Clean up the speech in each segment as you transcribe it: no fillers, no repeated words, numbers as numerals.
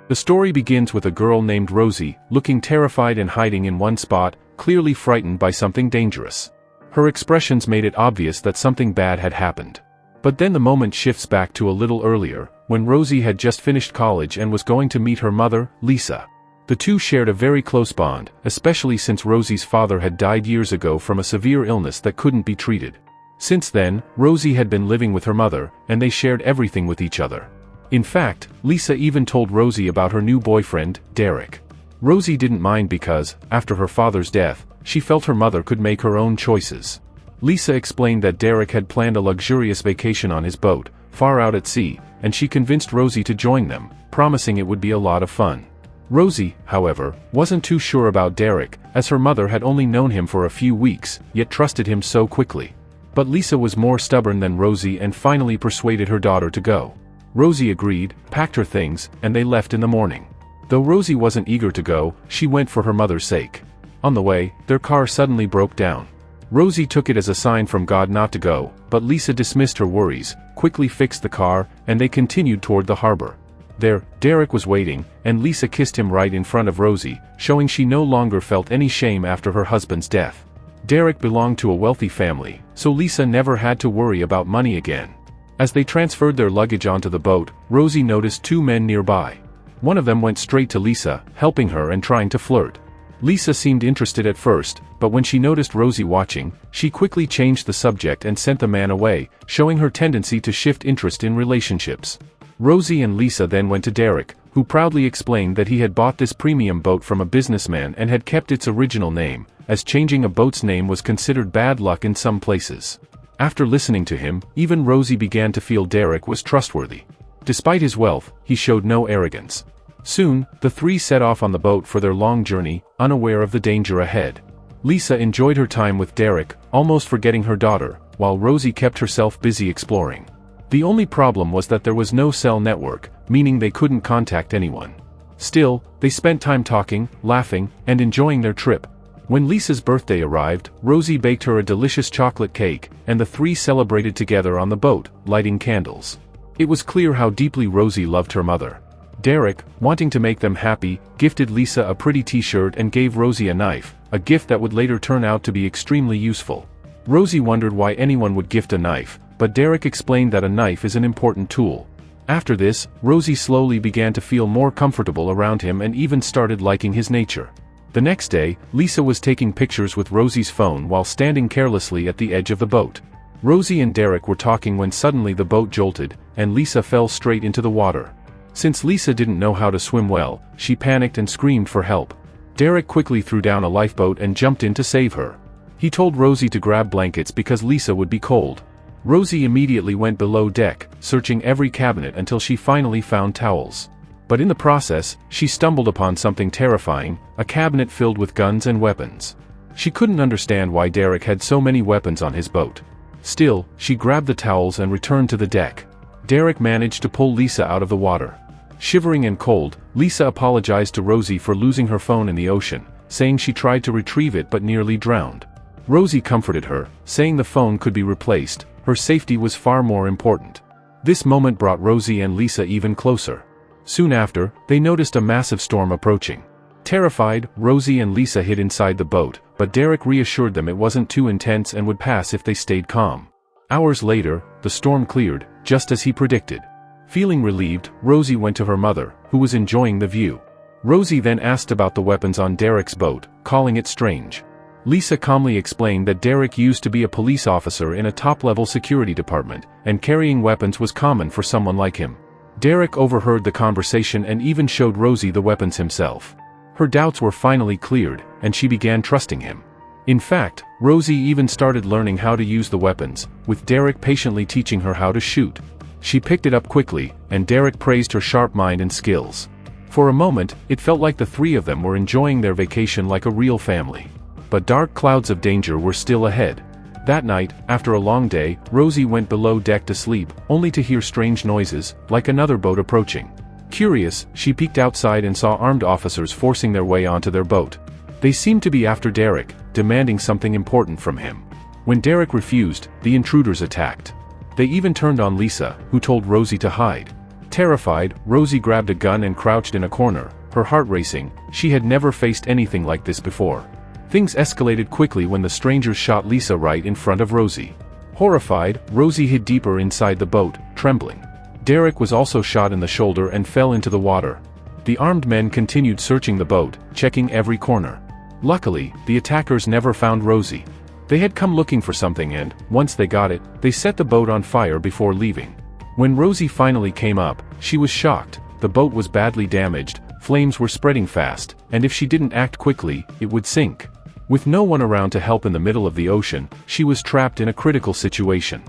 The story begins with a girl named Rosie, looking terrified and hiding in one spot, clearly frightened by something dangerous. Her expressions made it obvious that something bad had happened. But then the moment shifts back to a little earlier, when Rosie had just finished college and was going to meet her mother, Lisa. The two shared a very close bond, especially since Rosie's father had died years ago from a severe illness that couldn't be treated. Since then, Rosie had been living with her mother, and they shared everything with each other. In fact, Lisa even told Rosie about her new boyfriend, Derek. Rosie didn't mind because, after her father's death, she felt her mother could make her own choices. Lisa explained that Derek had planned a luxurious vacation on his boat, far out at sea, and she convinced Rosie to join them, promising it would be a lot of fun. Rosie, however, wasn't too sure about Derek, as her mother had only known him for a few weeks, yet trusted him so quickly. But Lisa was more stubborn than Rosie and finally persuaded her daughter to go. Rosie agreed, packed her things, and they left in the morning. Though Rosie wasn't eager to go, she went for her mother's sake. On the way, their car suddenly broke down. Rosie took it as a sign from God not to go, but Lisa dismissed her worries, quickly fixed the car, and they continued toward the harbor. There, Derek was waiting, and Lisa kissed him right in front of Rosie, showing she no longer felt any shame after her husband's death. Derek belonged to a wealthy family, so Lisa never had to worry about money again. As they transferred their luggage onto the boat, Rosie noticed two men nearby. One of them went straight to Lisa, helping her and trying to flirt. Lisa seemed interested at first, but when she noticed Rosie watching, she quickly changed the subject and sent the man away, showing her tendency to shift interest in relationships. Rosie and Lisa then went to Derek, who proudly explained that he had bought this premium boat from a businessman and had kept its original name, as changing a boat's name was considered bad luck in some places. After listening to him, even Rosie began to feel Derek was trustworthy. Despite his wealth, he showed no arrogance. Soon, the three set off on the boat for their long journey, unaware of the danger ahead. Lisa enjoyed her time with Derek, almost forgetting her daughter, while Rosie kept herself busy exploring. The only problem was that there was no cell network, meaning they couldn't contact anyone. Still, they spent time talking, laughing, and enjoying their trip. When Lisa's birthday arrived, Rosie baked her a delicious chocolate cake, and the three celebrated together on the boat, lighting candles. It was clear how deeply Rosie loved her mother. Derek, wanting to make them happy, gifted Lisa a pretty t-shirt and gave Rosie a knife, a gift that would later turn out to be extremely useful. Rosie wondered why anyone would gift a knife, but Derek explained that a knife is an important tool. After this, Rosie slowly began to feel more comfortable around him and even started liking his nature. The next day, Lisa was taking pictures with Rosie's phone while standing carelessly at the edge of the boat. Rosie and Derek were talking when suddenly the boat jolted, and Lisa fell straight into the water. Since Lisa didn't know how to swim well, she panicked and screamed for help. Derek quickly threw down a lifeboat and jumped in to save her. He told Rosie to grab blankets because Lisa would be cold. Rosie immediately went below deck, searching every cabinet until she finally found towels. But in the process, she stumbled upon something terrifying, a cabinet filled with guns and weapons. She couldn't understand why Derek had so many weapons on his boat. Still, she grabbed the towels and returned to the deck. Derek managed to pull Lisa out of the water. Shivering and cold, Lisa apologized to Rosie for losing her phone in the ocean, saying she tried to retrieve it but nearly drowned. Rosie comforted her, saying the phone could be replaced, her safety was far more important. This moment brought Rosie and Lisa even closer. Soon after, they noticed a massive storm approaching. Terrified, Rosie and Lisa hid inside the boat, but Derek reassured them it wasn't too intense and would pass if they stayed calm. Hours later, the storm cleared, just as he predicted. Feeling relieved, Rosie went to her mother, who was enjoying the view. Rosie then asked about the weapons on Derek's boat, calling it strange. Lisa calmly explained that Derek used to be a police officer in a top-level security department, and carrying weapons was common for someone like him. Derek overheard the conversation and even showed Rosie the weapons himself. Her doubts were finally cleared, and she began trusting him. In fact, Rosie even started learning how to use the weapons, with Derek patiently teaching her how to shoot. She picked it up quickly, and Derek praised her sharp mind and skills. For a moment, it felt like the three of them were enjoying their vacation like a real family. But dark clouds of danger were still ahead. That night, after a long day, Rosie went below deck to sleep, only to hear strange noises, like another boat approaching. Curious, she peeked outside and saw armed officers forcing their way onto their boat. They seemed to be after Derek, demanding something important from him. When Derek refused, the intruders attacked. They even turned on Lisa, who told Rosie to hide. Terrified, Rosie grabbed a gun and crouched in a corner, her heart racing. She had never faced anything like this before. Things escalated quickly when the strangers shot Lisa right in front of Rosie. Horrified, Rosie hid deeper inside the boat, trembling. Derek was also shot in the shoulder and fell into the water. The armed men continued searching the boat, checking every corner. Luckily, the attackers never found Rosie. They had come looking for something and, once they got it, they set the boat on fire before leaving. When Rosie finally came up, she was shocked. The boat was badly damaged, flames were spreading fast, and if she didn't act quickly, it would sink. With no one around to help in the middle of the ocean, she was trapped in a critical situation.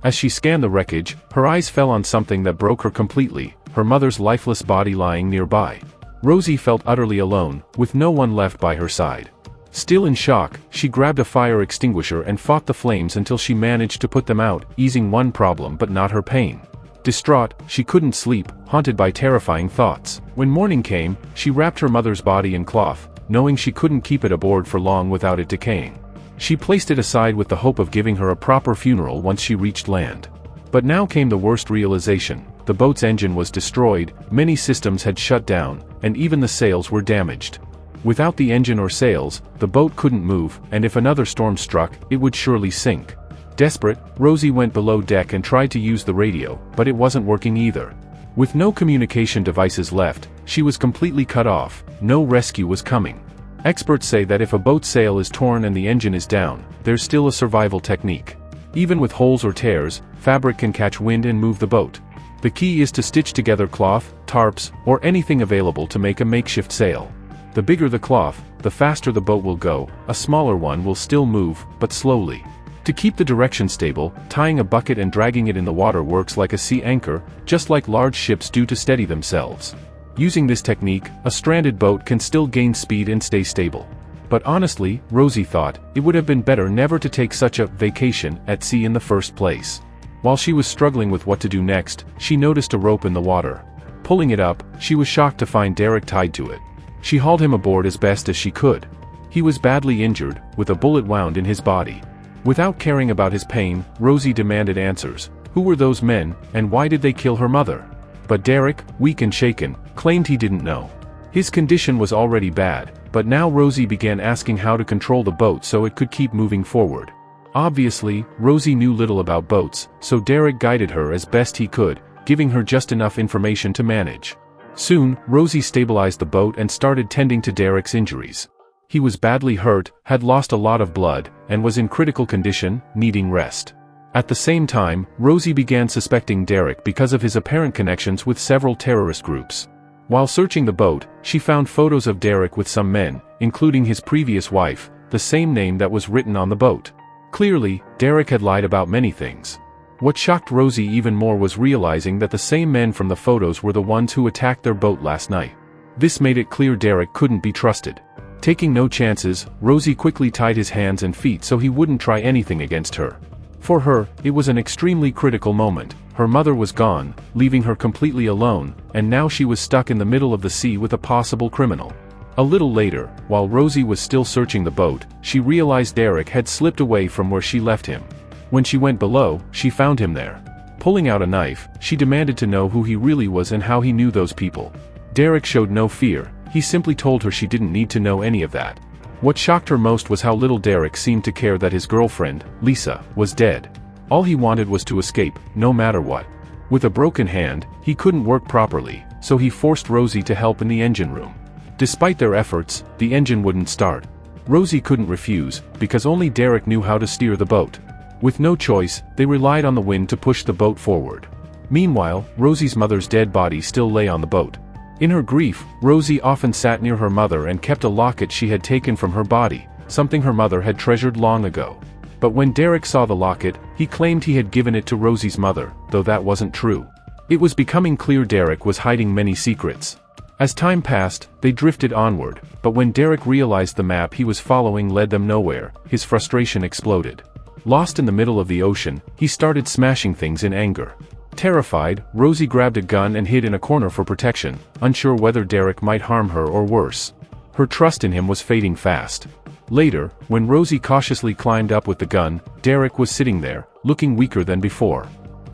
As she scanned the wreckage, her eyes fell on something that broke her completely, her mother's lifeless body lying nearby. Rosie felt utterly alone, with no one left by her side. Still in shock, she grabbed a fire extinguisher and fought the flames until she managed to put them out, easing one problem but not her pain. Distraught, she couldn't sleep, haunted by terrifying thoughts. When morning came, she wrapped her mother's body in cloth, knowing she couldn't keep it aboard for long without it decaying. She placed it aside with the hope of giving her a proper funeral once she reached land. But now came the worst realization. The boat's engine was destroyed, many systems had shut down, and even the sails were damaged. Without the engine or sails, the boat couldn't move, and if another storm struck, it would surely sink. Desperate, Rosie went below deck and tried to use the radio, but it wasn't working either. With no communication devices left, she was completely cut off. No rescue was coming. Experts say that if a boat's sail is torn and the engine is down, there's still a survival technique. Even with holes or tears, fabric can catch wind and move the boat. The key is to stitch together cloth, tarps, or anything available to make a makeshift sail. The bigger the cloth, the faster the boat will go. A smaller one will still move, but slowly. To keep the direction stable, tying a bucket and dragging it in the water works like a sea anchor, just like large ships do to steady themselves. Using this technique, a stranded boat can still gain speed and stay stable. But honestly, Rosie thought, it would have been better never to take such a vacation at sea in the first place. While she was struggling with what to do next, she noticed a rope in the water. Pulling it up, she was shocked to find Derek tied to it. She hauled him aboard as best as she could. He was badly injured, with a bullet wound in his body. Without caring about his pain, Rosie demanded answers. Who were those men, and why did they kill her mother? But Derek, weak and shaken, claimed he didn't know. His condition was already bad, but now Rosie began asking how to control the boat so it could keep moving forward. Obviously, Rosie knew little about boats, so Derek guided her as best he could, giving her just enough information to manage. Soon, Rosie stabilized the boat and started tending to Derek's injuries. He was badly hurt, had lost a lot of blood, and was in critical condition, needing rest. At the same time, Rosie began suspecting Derek because of his apparent connections with several terrorist groups. While searching the boat, she found photos of Derek with some men, including his previous wife, the same name that was written on the boat. Clearly, Derek had lied about many things. What shocked Rosie even more was realizing that the same men from the photos were the ones who attacked their boat last night. This made it clear Derek couldn't be trusted. Taking no chances, Rosie quickly tied his hands and feet so he wouldn't try anything against her. For her, it was an extremely critical moment. Her mother was gone, leaving her completely alone, and now she was stuck in the middle of the sea with a possible criminal. A little later, while Rosie was still searching the boat, she realized Derek had slipped away from where she left him. When she went below, she found him there. Pulling out a knife, she demanded to know who he really was and how he knew those people. Derek showed no fear. He simply told her she didn't need to know any of that. What shocked her most was how little Derek seemed to care that his girlfriend, Lisa, was dead. All he wanted was to escape, no matter what. With a broken hand, he couldn't work properly, so he forced Rosie to help in the engine room. Despite their efforts, the engine wouldn't start. Rosie couldn't refuse, because only Derek knew how to steer the boat. With no choice, they relied on the wind to push the boat forward. Meanwhile, Rosie's mother's dead body still lay on the boat. In her grief, Rosie often sat near her mother and kept a locket she had taken from her body, something her mother had treasured long ago. But when Derek saw the locket, he claimed he had given it to Rosie's mother, though that wasn't true. It was becoming clear Derek was hiding many secrets. As time passed, they drifted onward, but when Derek realized the map he was following led them nowhere, his frustration exploded. Lost in the middle of the ocean, he started smashing things in anger. Terrified, Rosie grabbed a gun and hid in a corner for protection, unsure whether Derek might harm her or worse. Her trust in him was fading fast. Later, when Rosie cautiously climbed up with the gun, Derek was sitting there, looking weaker than before.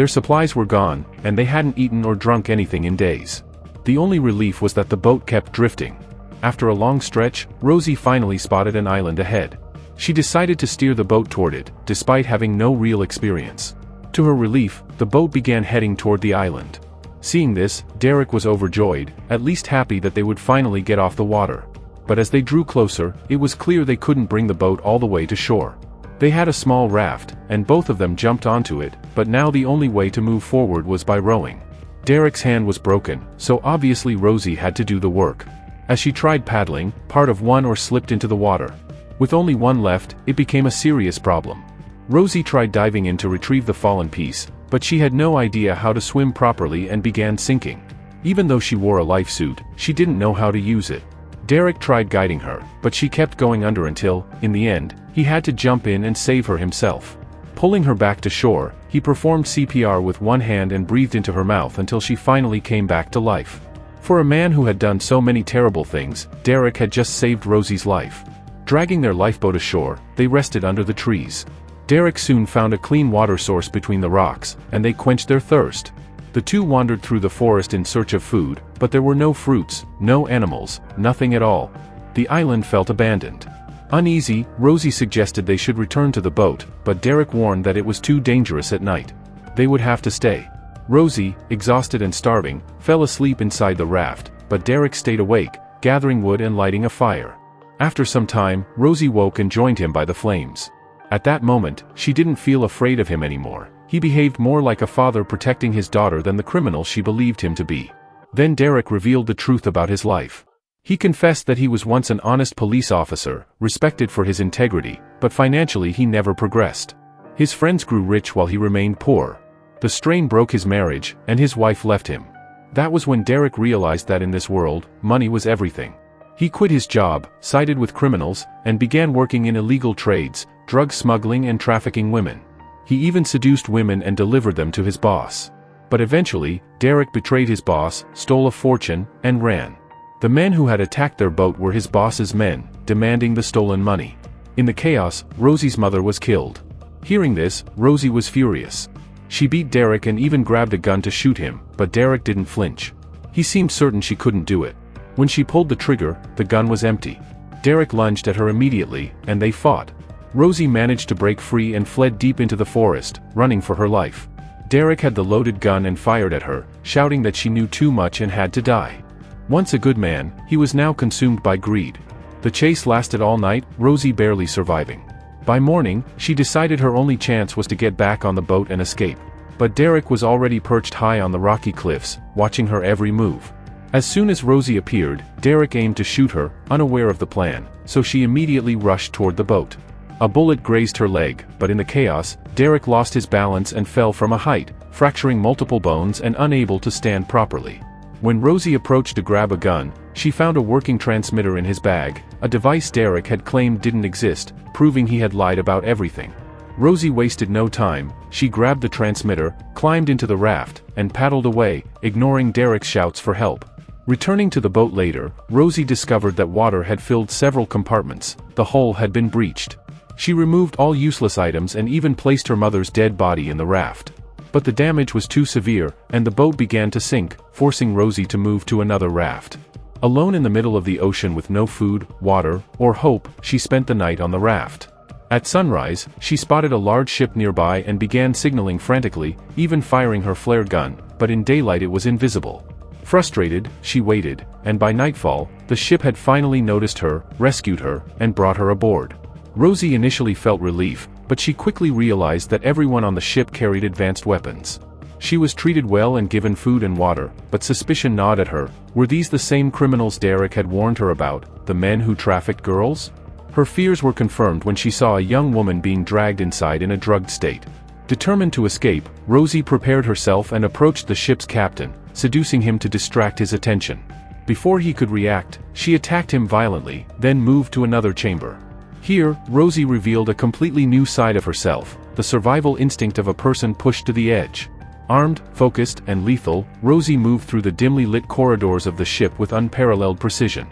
Their supplies were gone, and they hadn't eaten or drunk anything in days. The only relief was that the boat kept drifting. After a long stretch, Rosie finally spotted an island ahead. She decided to steer the boat toward it, despite having no real experience. To her relief, the boat began heading toward the island. Seeing this, Derek was overjoyed, at least happy that they would finally get off the water. But as they drew closer, it was clear they couldn't bring the boat all the way to shore. They had a small raft, and both of them jumped onto it, but now the only way to move forward was by rowing. Derek's hand was broken, so obviously Rosie had to do the work. As she tried paddling, part of one oar slipped into the water. With only one left, it became a serious problem. Rosie tried diving in to retrieve the fallen piece, but she had no idea how to swim properly and began sinking. Even though she wore a life suit, she didn't know how to use it. Derek tried guiding her, but she kept going under until, in the end, he had to jump in and save her himself. Pulling her back to shore, he performed CPR with one hand and breathed into her mouth until she finally came back to life. For a man who had done so many terrible things, Derek had just saved Rosie's life. Dragging their lifeboat ashore, they rested under the trees. Derek soon found a clean water source between the rocks, and they quenched their thirst. The two wandered through the forest in search of food, but there were no fruits, no animals, nothing at all. The island felt abandoned. Uneasy, Rosie suggested they should return to the boat, but Derek warned that it was too dangerous at night. They would have to stay. Rosie, exhausted and starving, fell asleep inside the raft, but Derek stayed awake, gathering wood and lighting a fire. After some time, Rosie woke and joined him by the flames. At that moment, she didn't feel afraid of him anymore. He behaved more like a father protecting his daughter than the criminal she believed him to be. Then Derek revealed the truth about his life. He confessed that he was once an honest police officer, respected for his integrity, but financially he never progressed. His friends grew rich while he remained poor. The strain broke his marriage, and his wife left him. That was when Derek realized that in this world, money was everything. He quit his job, sided with criminals, and began working in illegal trades, drug smuggling and trafficking women. He even seduced women and delivered them to his boss. But eventually, Derek betrayed his boss, stole a fortune, and ran. The men who had attacked their boat were his boss's men, demanding the stolen money. In the chaos, Rosie's mother was killed. Hearing this, Rosie was furious. She beat Derek and even grabbed a gun to shoot him, but Derek didn't flinch. He seemed certain she couldn't do it. When she pulled the trigger, the gun was empty. Derek lunged at her immediately, and they fought. Rosie managed to break free and fled deep into the forest, running for her life. Derek had the loaded gun and fired at her, shouting that she knew too much and had to die. Once a good man, he was now consumed by greed. The chase lasted all night, Rosie barely surviving. By morning, she decided her only chance was to get back on the boat and escape. But Derek was already perched high on the rocky cliffs, watching her every move. As soon as Rosie appeared, Derek aimed to shoot her, unaware of the plan, so she immediately rushed toward the boat. A bullet grazed her leg, but in the chaos, Derek lost his balance and fell from a height, fracturing multiple bones and unable to stand properly. When Rosie approached to grab a gun, she found a working transmitter in his bag, a device Derek had claimed didn't exist, proving he had lied about everything. Rosie wasted no time. She grabbed the transmitter, climbed into the raft, and paddled away, ignoring Derek's shouts for help. Returning to the boat later, Rosie discovered that water had filled several compartments. The hull had been breached. She removed all useless items and even placed her mother's dead body in the raft. But the damage was too severe, and the boat began to sink, forcing Rosie to move to another raft. Alone in the middle of the ocean with no food, water, or hope, she spent the night on the raft. At sunrise, she spotted a large ship nearby and began signaling frantically, even firing her flare gun, but in daylight it was invisible. Frustrated, she waited, and by nightfall, the ship had finally noticed her, rescued her, and brought her aboard. Rosie initially felt relief, but she quickly realized that everyone on the ship carried advanced weapons. She was treated well and given food and water, but suspicion gnawed at her. Were these the same criminals Derek had warned her about, the men who trafficked girls? Her fears were confirmed when she saw a young woman being dragged inside in a drugged state. Determined to escape, Rosie prepared herself and approached the ship's captain, seducing him to distract his attention. Before he could react, she attacked him violently, then moved to another chamber. Here, Rosie revealed a completely new side of herself, the survival instinct of a person pushed to the edge. Armed, focused, and lethal, Rosie moved through the dimly lit corridors of the ship with unparalleled precision.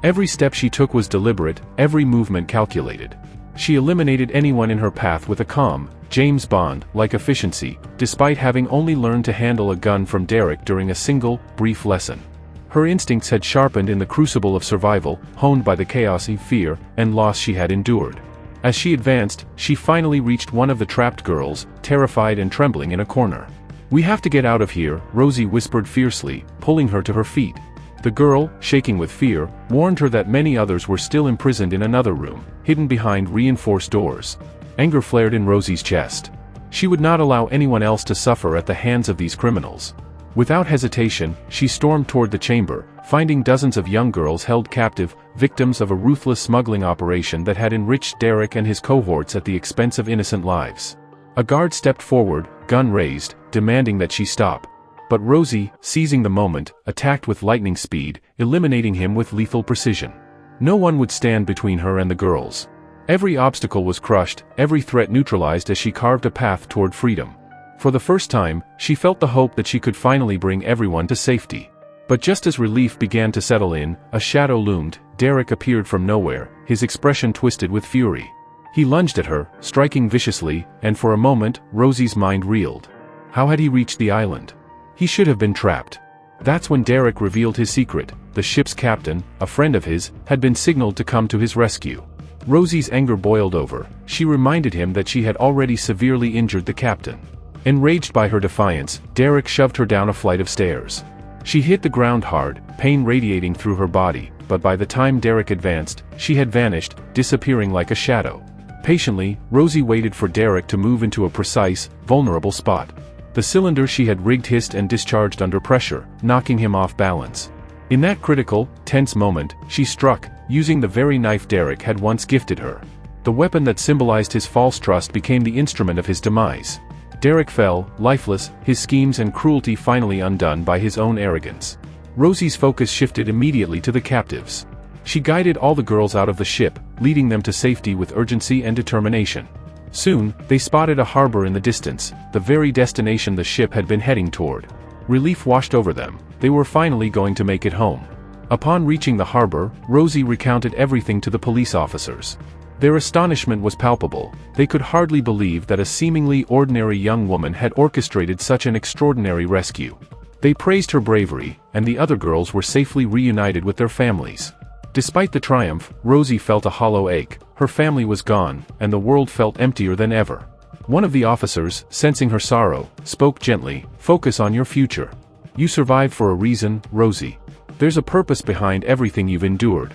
Every step she took was deliberate, every movement calculated. She eliminated anyone in her path with a calm, James Bond-like efficiency, despite having only learned to handle a gun from Derek during a single, brief lesson. Her instincts had sharpened in the crucible of survival, honed by the chaos of fear and loss she had endured. As she advanced, she finally reached one of the trapped girls, terrified and trembling in a corner. "We have to get out of here," Rosie whispered fiercely, pulling her to her feet. The girl, shaking with fear, warned her that many others were still imprisoned in another room, hidden behind reinforced doors. Anger flared in Rosie's chest. She would not allow anyone else to suffer at the hands of these criminals. Without hesitation, she stormed toward the chamber, finding dozens of young girls held captive, victims of a ruthless smuggling operation that had enriched Derek and his cohorts at the expense of innocent lives. A guard stepped forward, gun raised, demanding that she stop. But Rosie, seizing the moment, attacked with lightning speed, eliminating him with lethal precision. No one would stand between her and the girls. Every obstacle was crushed, every threat neutralized as she carved a path toward freedom. For the first time, she felt the hope that she could finally bring everyone to safety. But just as relief began to settle in, a shadow loomed. Derek appeared from nowhere, his expression twisted with fury. He lunged at her, striking viciously, and for a moment, Rosie's mind reeled. How had he reached the island? He should have been trapped. That's when Derek revealed his secret. The ship's captain, a friend of his, had been signaled to come to his rescue. Rosie's anger boiled over. She reminded him that she had already severely injured the captain. Enraged by her defiance, Derek shoved her down a flight of stairs. She hit the ground hard, pain radiating through her body, but by the time Derek advanced, she had vanished, disappearing like a shadow. Patiently, Rosie waited for Derek to move into a precise, vulnerable spot. The cylinder she had rigged hissed and discharged under pressure, knocking him off balance. In that critical, tense moment, she struck, using the very knife Derek had once gifted her. The weapon that symbolized his false trust became the instrument of his demise. Derek fell, lifeless, his schemes and cruelty finally undone by his own arrogance. Rosie's focus shifted immediately to the captives. She guided all the girls out of the ship, leading them to safety with urgency and determination. Soon, they spotted a harbor in the distance, the very destination the ship had been heading toward. Relief washed over them. They were finally going to make it home. Upon reaching the harbor, Rosie recounted everything to the police officers. Their astonishment was palpable. They could hardly believe that a seemingly ordinary young woman had orchestrated such an extraordinary rescue. They praised her bravery, and the other girls were safely reunited with their families. Despite the triumph, Rosie felt a hollow ache. Her family was gone, and the world felt emptier than ever. One of the officers, sensing her sorrow, spoke gently, "Focus on your future. You survived for a reason, Rosie. There's a purpose behind everything you've endured."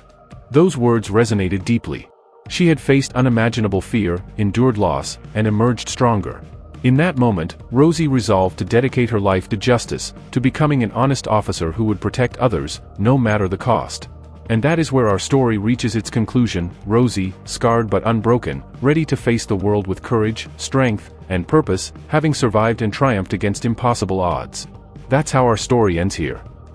Those words resonated deeply. She had faced unimaginable fear, endured loss, and emerged stronger. In that moment, Rosie resolved to dedicate her life to justice, to becoming an honest officer who would protect others, no matter the cost. And that is where our story reaches its conclusion. Rosie, scarred but unbroken, ready to face the world with courage, strength, and purpose, having survived and triumphed against impossible odds. That's how our story ends here.